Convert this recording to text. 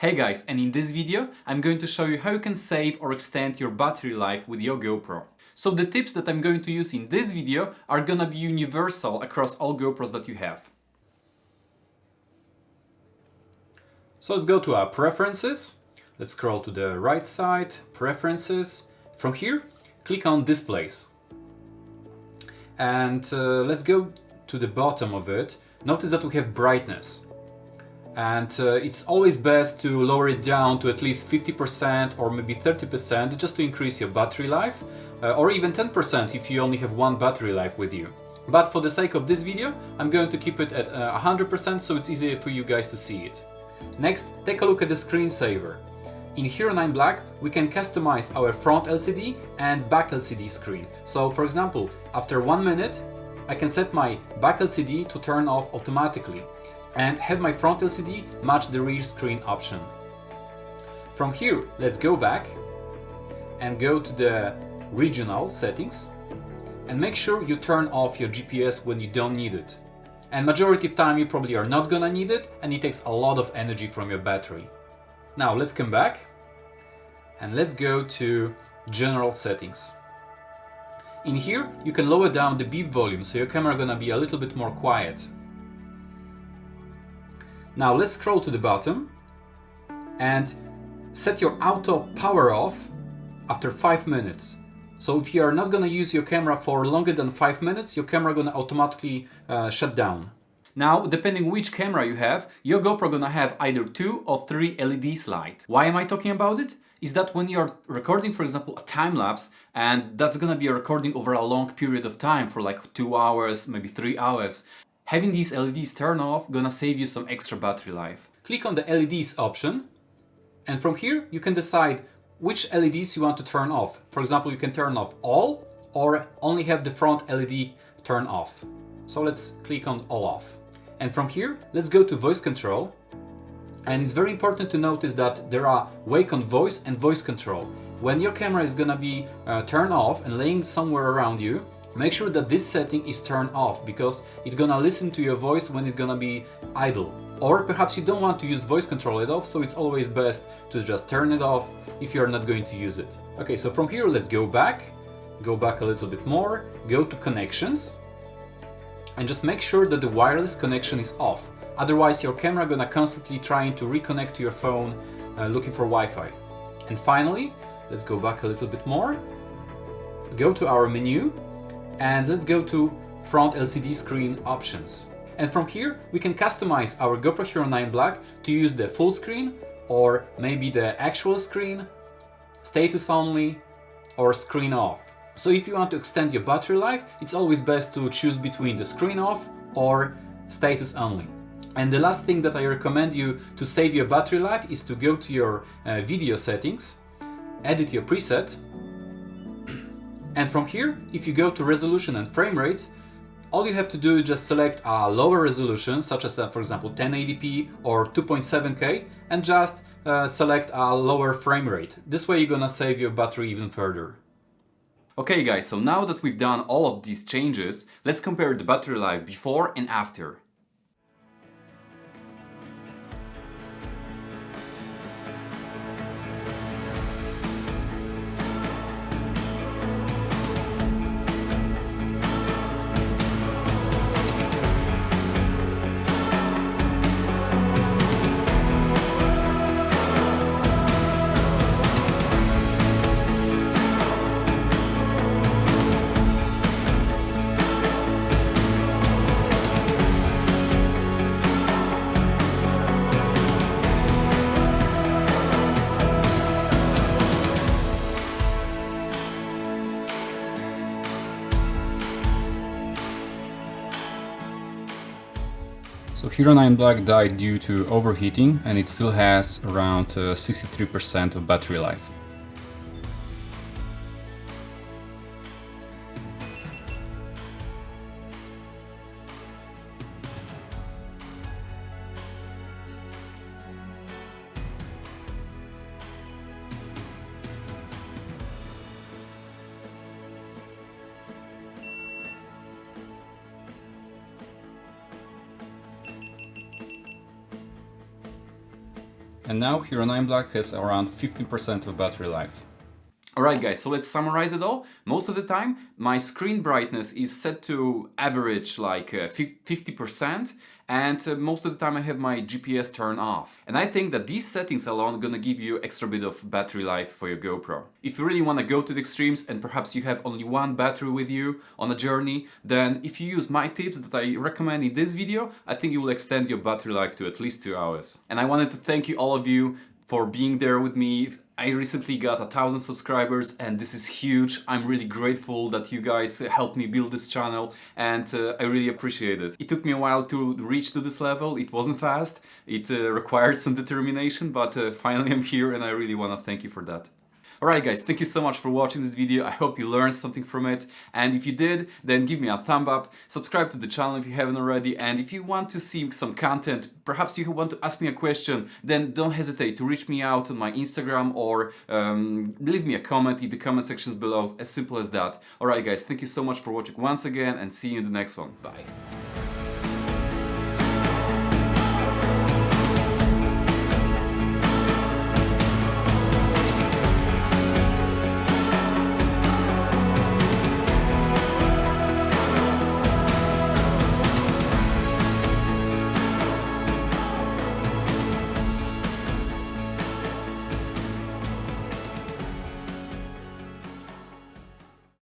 Hey guys, and in this video I'm going to show you how you can save or extend your battery life with your GoPro. So the tips that I'm going to use in this video are gonna be universal across all GoPros that you have. So let's go to our preferences. Let's scroll to the right side, preferences. From here, click on displays. And let's go to the bottom of it. Notice that we have brightness. And it's always best to lower it down to at least 50% or maybe 30% just to increase your battery life, or even 10% if you only have one battery life with you. But for the sake of this video, I'm going to keep it at 100% so it's easier for you guys to see it. Next, take a look at the screensaver. In Hero 9 Black, we can customize our front LCD and back LCD screen. So for example, after 1 minute, I can set my back LCD to turn off automatically and have my front LCD match the rear screen option. From here, let's go back and go to the regional settings and make sure you turn off your GPS when you don't need it. And majority of time you probably are not gonna need it, and it takes a lot of energy from your battery. Now let's come back and let's go to general settings. In here you can lower down the beep volume so your camera gonna be a little bit more quiet. Now let's scroll to the bottom and set your auto power off after 5 minutes. So if you are not gonna use your camera for longer than 5 minutes, your camera gonna automatically shut down. Now, depending which camera you have, your GoPro gonna have either 2 or 3 LEDs light. Why am I talking about it? Is that when you're recording, for example, a time lapse, and that's gonna be a recording over a long period of time for like 2 hours, maybe 3 hours, having these LEDs turn off gonna save you some extra battery life. Click on the LEDs option, and from here you can decide which LEDs you want to turn off. For example, you can turn off all or only have the front LED turn off. So let's click on all off. And from here, let's go to voice control. And it's very important to notice that there are wake on voice and voice control. When your camera is gonna be turned off and laying somewhere around you, make sure that this setting is turned off because it's gonna listen to your voice when it's gonna be idle. Or perhaps you don't want to use voice control at all, so it's always best to just turn it off if you're not going to use it. Okay, so from here let's go back a little bit more, go to connections, and just make sure that the wireless connection is off. Otherwise your camera gonna constantly trying to reconnect to your phone looking for Wi-Fi. And finally, let's go back a little bit more, go to our menu, and let's go to front LCD screen options. And from here we can customize our GoPro Hero 9 Black to use the full screen or maybe the actual screen, status only, or screen off. So if you want to extend your battery life, it's always best to choose between the screen off or status only. And the last thing that I recommend you to save your battery life is to go to your video settings, edit your preset, and from here, if you go to resolution and frame rates, all you have to do is just select a lower resolution, such as for example 1080p or 2.7K, and just select a lower frame rate. This way you're gonna save your battery even further. Okay guys, so now that we've done all of these changes, let's compare the battery life before and after. So Hero 9 Black died due to overheating, and it still has around 63% of battery life. And now Hero 9 Black has around 15% of battery life. Alright guys, so let's summarize it all. Most of the time my screen brightness is set to average like 50%, and most of the time I have my GPS turned off. And I think that these settings alone are gonna give you extra bit of battery life for your GoPro. If you really wanna go to the extremes and perhaps you have only one battery with you on a journey, then if you use my tips that I recommend in this video, I think you will extend your battery life to at least 2 hours. And I wanted to thank you all of you for being there with me. I recently got 1,000 subscribers and this is huge. I'm really grateful that you guys helped me build this channel, and I really appreciate it. It took me a while to reach to this level. It wasn't fast. It required some determination, but finally I'm here and I really want to thank you for that. Alright guys, thank you so much for watching this video. I hope you learned something from it, and if you did, then give me a thumb up, subscribe to the channel if you haven't already, and if you want to see some content, perhaps you want to ask me a question, then don't hesitate to reach me out on my Instagram or leave me a comment in the comment sections below, as simple as that. Alright guys, thank you so much for watching once again, and see you in the next one. Bye.